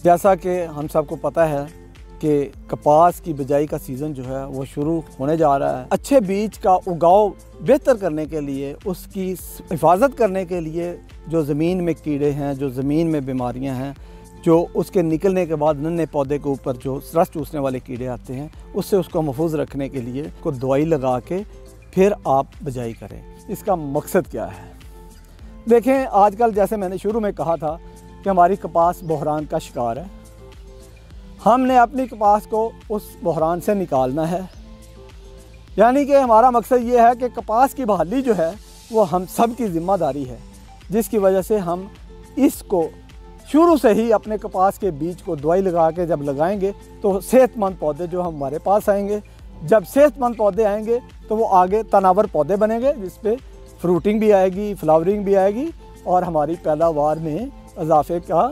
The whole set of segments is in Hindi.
जैसा कि हम सबको पता है कि कपास की बिजाई का सीज़न जो है वो शुरू होने जा रहा है। अच्छे बीज का उगाव बेहतर करने के लिए, उसकी हिफाजत करने के लिए जो ज़मीन में कीड़े हैं, जो ज़मीन में बीमारियां हैं, जो उसके निकलने के बाद नन्हे पौधे के ऊपर जो रस चूसने वाले कीड़े आते हैं, उससे उसको महफूज रखने के लिए को दवाई लगा के फिर आप बिजाई करें। इसका मकसद क्या है? देखें, आजकल जैसे मैंने शुरू में कहा था कि हमारी कपास बहरान का शिकार है। हमने अपनी कपास को उस बहरान से निकालना है। यानी कि हमारा मकसद ये है कि कपास की बहाली जो है वो हम सब की ज़िम्मेदारी है, जिसकी वजह से हम इसको शुरू से ही अपने कपास के बीज को दवाई लगा के जब लगाएंगे तो सेहतमंद पौधे जो हमारे पास आएंगे। जब सेहतमंद पौधे आएंगे तो वो आगे तनावर पौधे बनेंगे, जिस पे फ्रूटिंग भी आएगी, फ्लावरिंग भी आएगी और हमारी पैदावार में इजाफे का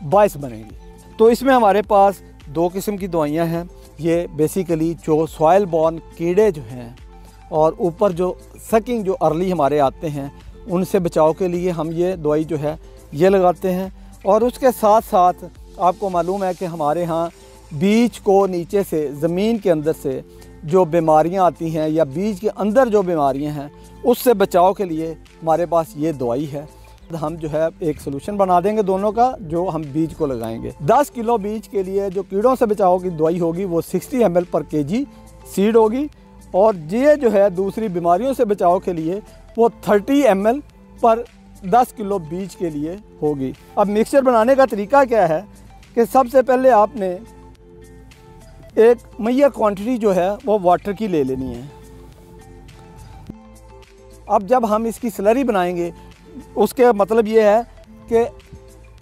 बायस बनेगी। तो इसमें हमारे पास दो किस्म की दवाइयाँ हैं। ये बेसिकली जो सॉइल बॉर्न कीड़े जो हैं और ऊपर जो सकिंग जो अर्ली हमारे आते हैं, उनसे बचाव के लिए हम ये दवाई जो है ये लगाते हैं। और उसके साथ साथ आपको मालूम है कि हमारे यहाँ बीज को नीचे से, ज़मीन के अंदर से जो बीमारियाँ आती हैं या बीज के अंदर जो बीमारियाँ हैं, उससे बचाव के लिए हमारे पास ये दवाई है। हम जो है एक सलूशन बना देंगे दोनों का, जो हम बीज को लगाएंगे। 10 किलो बीज के लिए जो कीड़ों से बचाव की दवाई होगी वो 60 ml पर kg सीड होगी, और ये जो है दूसरी बीमारियों से बचाव के लिए वो 30 ml पर 10 किलो बीज के लिए होगी। अब मिक्सचर बनाने का तरीका क्या है कि सबसे पहले आपने एक मैया क्वांटिटी जो है वो वाटर की ले लेनी है। अब जब हम इसकी स्लरी बनाएंगे, उसके मतलब ये है कि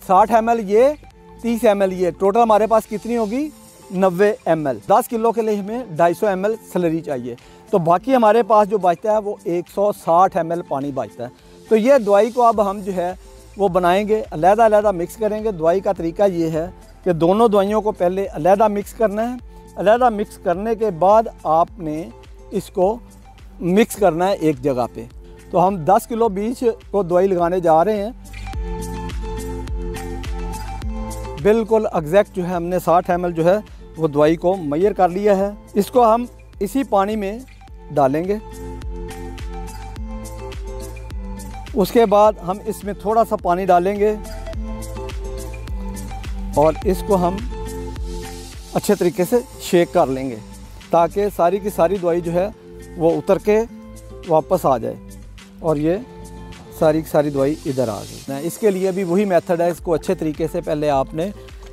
60 ml ये, 30 ml ये, टोटल हमारे पास कितनी होगी? 90 ml। 10 किलो के लिए हमें 250 ml स्लरी चाहिए, तो बाकी हमारे पास जो बचता है वो 160 ml पानी बचता है। तो ये दवाई को अब हम जो है वो बनाएंगे, अलग-अलग मिक्स करेंगे। दवाई का तरीका ये है कि दोनों दवाइयों को पहले अलग मिक्स करना है। अलग मिक्स करने के बाद आपने इसको मिक्स करना है एक जगह पे। तो हम 10 किलो बीज को दवाई लगाने जा रहे हैं। बिल्कुल एग्जैक्ट जो है हमने 60 ml जो है वो दवाई को मेजर कर लिया है। इसको हम इसी पानी में डालेंगे। उसके बाद हम इसमें थोड़ा सा पानी डालेंगे और इसको हम अच्छे तरीके से शेक कर लेंगे, ताकि सारी की सारी दवाई जो है वो उतर के वापस आ जाए और ये सारी की सारी दवाई इधर आ गई। इसके लिए भी वही मेथड है। इसको अच्छे तरीके से पहले आपने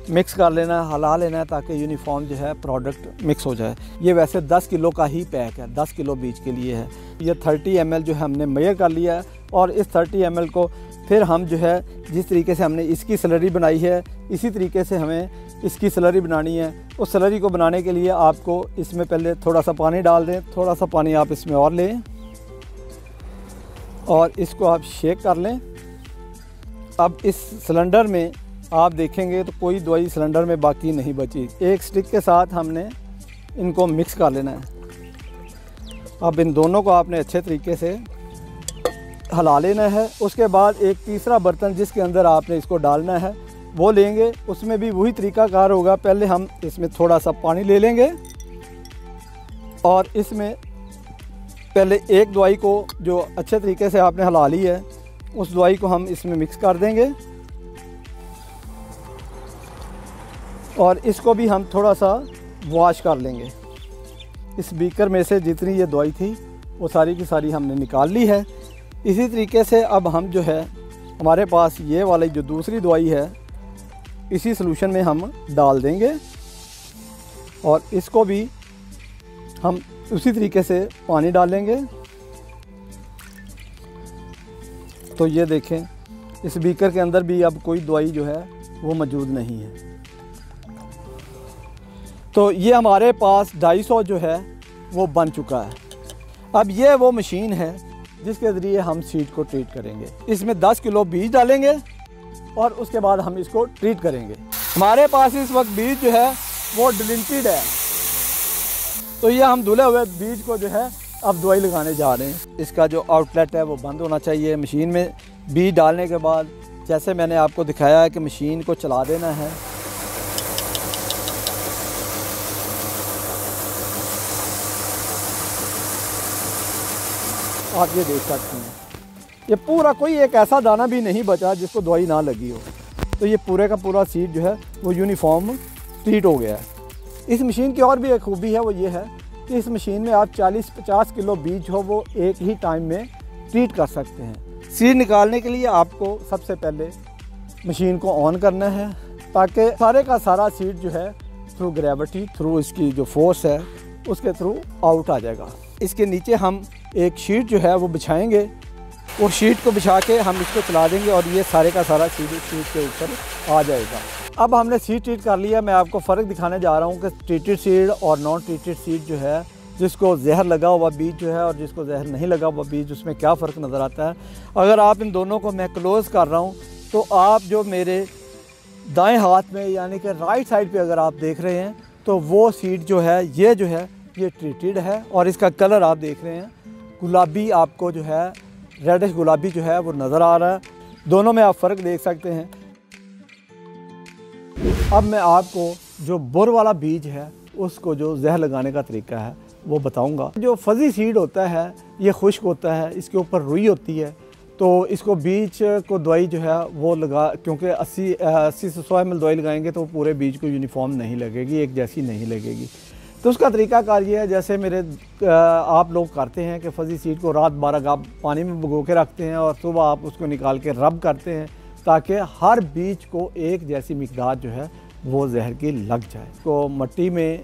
मिक्स कर लेना है, हिला लेना है, ताकि यूनिफॉर्म जो है प्रोडक्ट मिक्स हो जाए। ये वैसे 10 किलो का ही पैक है, 10 किलो बीज के लिए है। ये 30 ml जो है हमने मेजर कर लिया है, और इस 30 ml को फिर हम जो है जिस तरीके से हमने इसकी स्लरी बनाई है, इसी तरीके से हमें इसकी स्लरी बनानी है। उस स्लरी को बनाने के लिए आपको इसमें पहले थोड़ा सा पानी डाल दें, थोड़ा सा पानी आप इसमें और लें और इसको आप शेक कर लें। अब इस सिलेंडर में आप देखेंगे तो कोई दवाई सिलेंडर में बाकी नहीं बची। एक स्टिक के साथ हमने इनको मिक्स कर लेना है। अब इन दोनों को आपने अच्छे तरीके से हिला लेना है। उसके बाद एक तीसरा बर्तन जिसके अंदर आपने इसको डालना है वो लेंगे। उसमें भी वही तरीकाकार होगा। पहले हम इसमें थोड़ा सा पानी ले लेंगे और इसमें पहले एक दवाई को जो अच्छे तरीके से आपने हिला ली है, उस दवाई को हम इसमें मिक्स कर देंगे और इसको भी हम थोड़ा सा वॉश कर लेंगे। इस बीकर में से जितनी ये दवाई थी वो सारी की सारी हमने निकाल ली है। इसी तरीके से अब हम जो है हमारे पास ये वाली जो दूसरी दवाई है, इसी सलूशन में हम डाल देंगे और इसको भी हम उसी तरीके से पानी डालेंगे। तो ये देखें, इस बीकर के अंदर भी अब कोई दवाई जो है वो मौजूद नहीं है। तो ये हमारे पास 250 जो है वो बन चुका है। अब ये वो मशीन है जिसके ज़रिए हम सीड को ट्रीट करेंगे। इसमें 10 किलो बीज डालेंगे और उसके बाद हम इसको ट्रीट करेंगे। हमारे पास इस वक्त बीज जो है वो डिलिंटेड है, तो ये हम धुले हुए बीज को जो है अब दवाई लगाने जा रहे हैं। इसका जो आउटलेट है वो बंद होना चाहिए। मशीन में बीज डालने के बाद जैसे मैंने आपको दिखाया है कि मशीन को चला देना है। आप ये देख सकते हैं, ये पूरा कोई एक ऐसा दाना भी नहीं बचा जिसको दवाई ना लगी हो। तो ये पूरे का पूरा सीड जो है वो यूनिफॉर्म ट्रीट हो गया है। इस मशीन की और भी एक खूबी है, वो ये है कि इस मशीन में आप 40-50 किलो बीज हो वो एक ही टाइम में ट्रीट कर सकते हैं। सीड निकालने के लिए आपको सबसे पहले मशीन को ऑन करना है ताकि सारे का सारा सीड जो है थ्रू ग्रेविटी, थ्रू इसकी जो फोर्स है उसके थ्रू आउट आ जाएगा। इसके नीचे हम एक शीट जो है वो बिछाएंगे और शीट को बिछा के हम इसको चला देंगे और ये सारे का सारा सीड शीट के ऊपर आ जाएगा। अब हमने सीड ट्रीट कर लिया। मैं आपको फ़र्क दिखाने जा रहा हूँ कि ट्रीटेड सीड और नॉन ट्रीटेड सीड जो है, जिसको जहर लगा हुआ बीज जो है और जिसको जहर नहीं लगा हुआ बीज, उसमें क्या फ़र्क नज़र आता है। अगर आप इन दोनों को मैं क्लोज़ कर रहा हूँ तो आप जो मेरे दाएं हाथ में यानी कि राइट साइड पे अगर आप देख रहे हैं तो वो सीड जो है ये ट्रीटेड है और इसका कलर आप देख रहे हैं गुलाबी, आपको जो है रेडिश गुलाबी जो है वो नज़र आ रहा है। दोनों में आप फ़र्क देख सकते हैं। अब मैं आपको जो बुर वाला बीज है उसको जो जहर लगाने का तरीका है वो बताऊंगा। जो फजी सीड होता है ये खुश्क होता है, इसके ऊपर रुई होती है, तो इसको बीज को दवाई जो है वो लगा, क्योंकि 80 से 100 ml दवाई लगाएंगे तो पूरे बीज को यूनिफॉर्म नहीं लगेगी, एक जैसी नहीं लगेगी। तो उसका तरीकाकार ये है, जैसे मेरे आप लोग करते हैं कि फजी सीड को रात 12 घंटे पानी में भिगो के रखते हैं और सुबह आप उसको निकाल के रब करते हैं ताकि हर बीज को एक जैसी मिकदार जो है वो जहर की लग जाए। तो मिट्टी में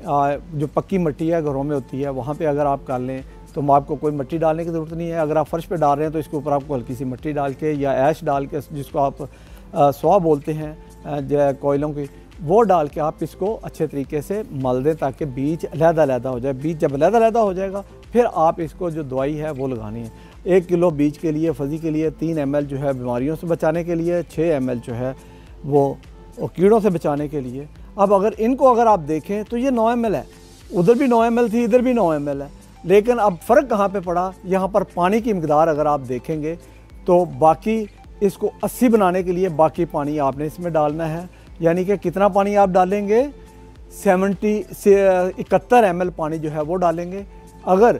जो पक्की मिट्टी है घरों में होती है वहाँ पे अगर आप कर लें तो आपको कोई मिट्टी डालने की ज़रूरत नहीं है। अगर आप फर्श पे डाल रहे हैं तो इसके ऊपर आपको हल्की सी मिट्टी डाल के या ऐश डाल के, जिसको आप स्वा बोलते हैं कोयलों की, वो डाल के आप इसको अच्छे तरीके से मल दें ताकि बीज अलहदा हो जाए। बीज जब अलहदा हो जाएगा फिर आप इसको जो दवाई है वो लगानी है। 1 किलो बीज के लिए, फजी के लिए 3 ml जो है बीमारियों से बचाने के लिए, 6 ml जो है वो कीड़ों से बचाने के लिए। अब अगर आप देखें तो ये 9 ml है, उधर भी 9 ml थी, इधर भी 9 ml है, लेकिन अब फ़र्क कहाँ पे पड़ा, यहाँ पर पानी की मिकदार अगर आप देखेंगे तो बाकी इसको 80 बनाने के लिए बाकी पानी आपने इसमें डालना है। यानी कि कितना पानी आप डालेंगे, 70 से 71 ml पानी जो है वो डालेंगे। अगर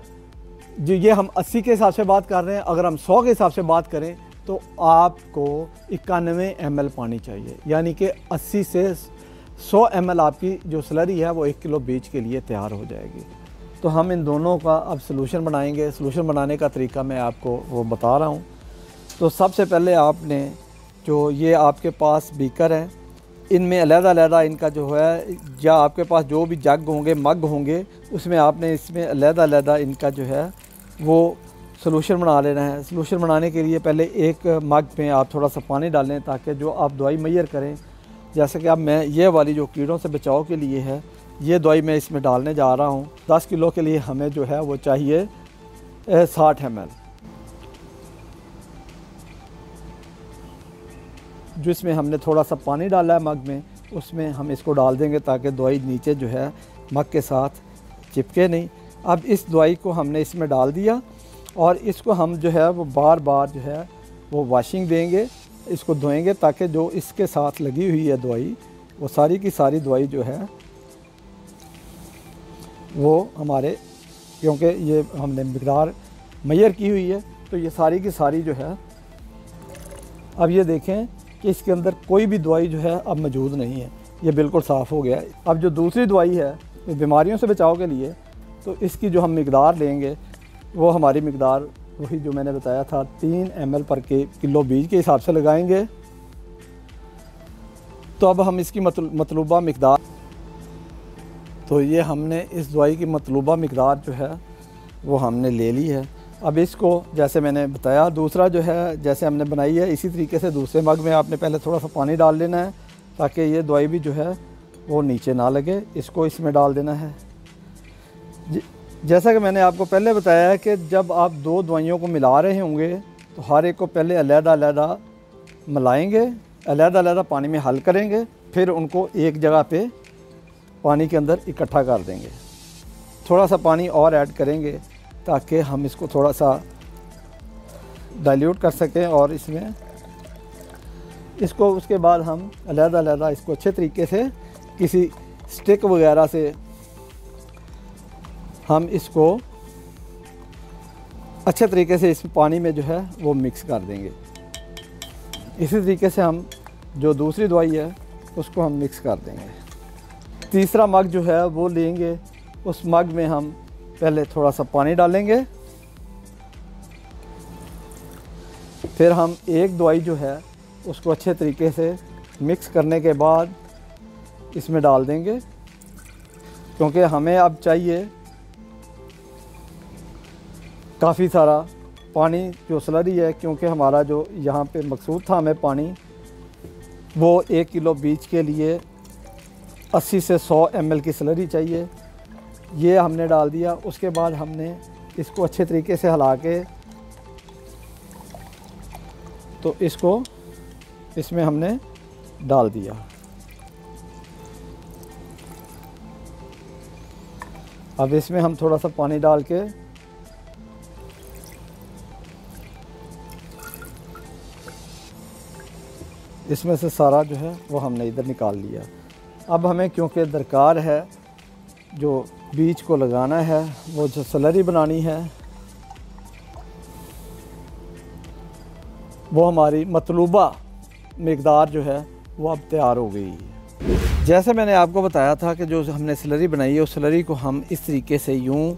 जो ये हम 80 के हिसाब से बात कर रहे हैं, अगर हम 100 के हिसाब से बात करें तो आपको 91 ml पानी चाहिए। यानी कि 80 से 100 ml आपकी जो स्लरी है वो 1 किलो बीज के लिए तैयार हो जाएगी। तो हम इन दोनों का अब सलूशन बनाएंगे। सलूशन बनाने का तरीका मैं आपको वो बता रहा हूँ। तो सबसे पहले आपने जो ये आपके पास बीकर है, इनमें अलहदा इनका जो है, या आपके पास जो भी जग होंगे, मग होंगे, उसमें आपने इसमें अलहदा इनका जो है वो सलूशन बना लेना है। सलूशन बनाने के लिए पहले एक मग में आप थोड़ा सा पानी डालें ताकि जो आप दवाई मैयर करें, जैसे कि अब मैं ये वाली जो कीड़ों से बचाव के लिए है ये दवाई मैं इसमें डालने जा रहा हूँ। 10 किलो के लिए हमें जो है वो चाहिए 60 ml, जिसमें हमने थोड़ा सा पानी डाला है मग में, उसमें हम इसको डाल देंगे ताकि दवाई नीचे जो है मग के साथ चिपके नहीं। अब इस दवाई को हमने इसमें डाल दिया और इसको हम जो है वो बार बार जो है वो वॉशिंग देंगे, इसको धोएंगे ताकि जो इसके साथ लगी हुई है दवाई, वो सारी की सारी दवाई जो है वो हमारे, क्योंकि ये हमने मिकदार मैयर की हुई है तो ये सारी की सारी जो है, अब ये देखें कि इसके अंदर कोई भी दवाई जो है अब मौजूद नहीं है, ये बिल्कुल साफ़ हो गया है। अब जो दूसरी दवाई है बीमारियों से बचाव के लिए, तो इसकी जो हम मिकदार लेंगे वो हमारी मिकदार वही जो मैंने बताया था 3 ml पर किलो बीज के हिसाब से लगाएंगे। तो अब हम इसकी मतलूबा मिकदार, तो ये हमने इस दवाई की मतलूबा मिकदार जो है वो हमने ले ली है। अब इसको जैसे मैंने बताया, दूसरा जो है जैसे हमने बनाई है इसी तरीके से दूसरे मग में आपने पहले थोड़ा सा पानी डाल लेना है ताकि ये दवाई भी जो है वो नीचे ना लगे। इसको इसमें डाल देना है। जैसा कि मैंने आपको पहले बताया है कि जब आप 2 दवाइयों को मिला रहे होंगे तो हर एक को पहले अलहदा मिलाएंगे, अलहदा पानी में हल करेंगे, फिर उनको एक जगह पे पानी के अंदर इकट्ठा कर देंगे। थोड़ा सा पानी और ऐड करेंगे ताकि हम इसको थोड़ा सा डाइल्यूट कर सकें। और इसमें इसको उसके बाद हम अलग-अलग इसको अच्छे तरीके से किसी स्टिक वगैरह से हम इसको अच्छे तरीके से इस पानी में जो है वो मिक्स कर देंगे। इसी तरीके से हम जो दूसरी दवाई है उसको हम मिक्स कर देंगे। तीसरा मग जो है वो लेंगे, उस मग में हम पहले थोड़ा सा पानी डालेंगे, फिर हम एक दवाई जो है उसको अच्छे तरीके से मिक्स करने के बाद इसमें डाल देंगे, क्योंकि हमें अब चाहिए काफ़ी सारा पानी जो स्लरी है, क्योंकि हमारा जो यहाँ पे मकसूद था हमें पानी वो 1 किलो बीज के लिए 80 से 100 ml की स्लरी चाहिए। ये हमने डाल दिया। उसके बाद हमने इसको अच्छे तरीके से हिला के तो इसको इसमें हमने डाल दिया। अब इसमें हम थोड़ा सा पानी डाल के इसमें से सारा जो है वो हमने इधर निकाल लिया। अब हमें क्योंकि दरकार है जो बीज को लगाना है, वो जो स्लरी बनानी है, वो हमारी मतलूबा मिकदार जो है वो अब तैयार हो गई है। जैसे मैंने आपको बताया था कि जो हमने स्लरी बनाई है उस स्लरी को हम इस तरीके से यूं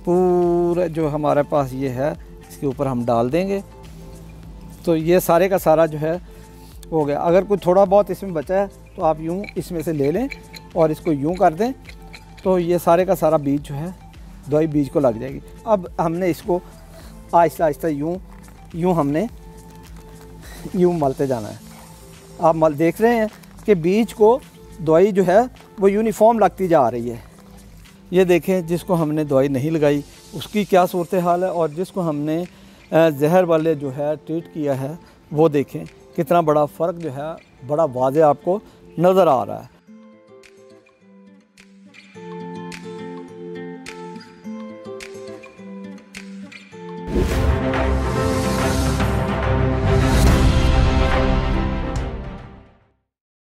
पूरा जो हमारे पास ये है इसके ऊपर हम डाल देंगे। तो ये सारे का सारा जो है हो गया। अगर कोई थोड़ा बहुत इसमें बचा है तो आप यूं इसमें से ले लें और इसको यूं कर दें, तो ये सारे का सारा बीज जो है दवाई बीज को लग जाएगी। अब हमने इसको आहिस्ता आहिस्ता यूं हमने यूं मलते जाना है। आप देख रहे हैं कि बीज को दवाई जो है वो यूनिफॉर्म लगती जा रही है। ये देखें, जिसको हमने दवाई नहीं लगाई उसकी क्या सूरत हाल है, और जिसको हमने जहर वाले जो है ट्रीट किया है वो देखें कितना बड़ा फ़र्क जो है बड़ा वाज़े आपको नज़र आ रहा है।